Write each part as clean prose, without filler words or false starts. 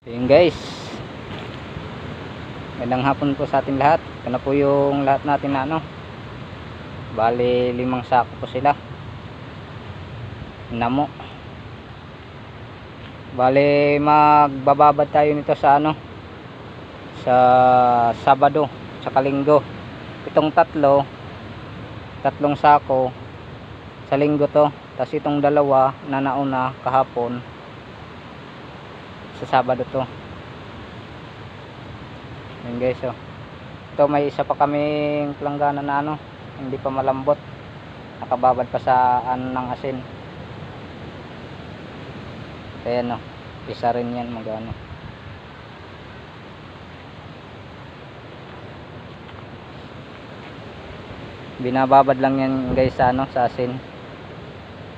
Ayun guys, magandang hapon po sa ating lahat. Ito na po yung lahat natin na bali 5 sako po sila namo. Bali magbababad tayo nito sa sa Sabado sa Linggo. Itong tatlong sako sa Linggo to, tapos itong dalawa na nauna kahapon sa Sabado to. Yun guys, ito may isa pa kaming planggana na hindi pa malambot, nakababad pa sa ng asin. Ayan isa rin yan binababad lang yan guys sa sa asin,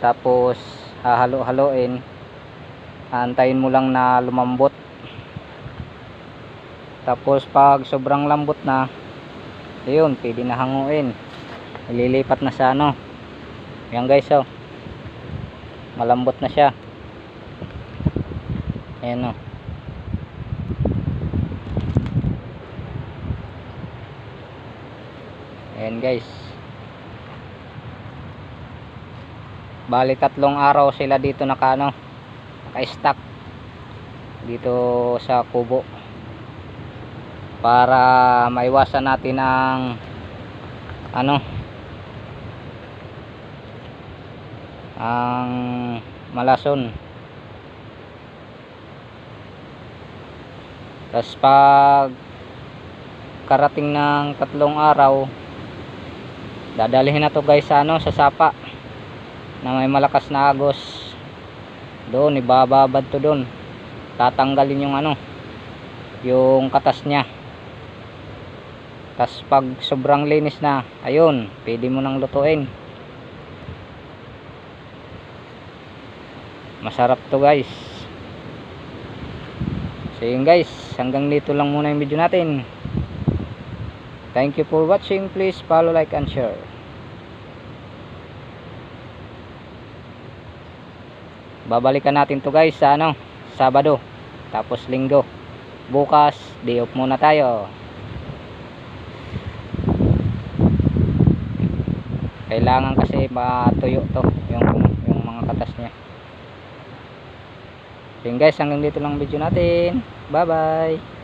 tapos hahalo-haloin, antayin mo lang na lumambot. Tapos pag sobrang lambot na, ayun, pwede na hanguin, ililipat na sa yan guys, malambot na siya. Ayan ayan guys, bali 3 araw sila dito naka-stack dito sa kubo, para maiwasan natin ang ang malason. Tapos pag karating ng 3 araw, dadalhin na to guys sa sa sapa na may malakas na agos. Doon ibababad to doon, tatanggalin yung yung katas niya. Tapos pag sobrang linis na, ayun, pwede mo nang lutuin. Masarap to guys. So yun guys, hanggang dito lang muna yung video natin. Thank you for watching. Please follow, like and share. Babalikan natin to guys sa Sabado, tapos Linggo. Bukas day off muna tayo. Kailangan kasi matuyo to yung mga katas niya. So yun guys, hanggang dito lang video natin. Bye bye.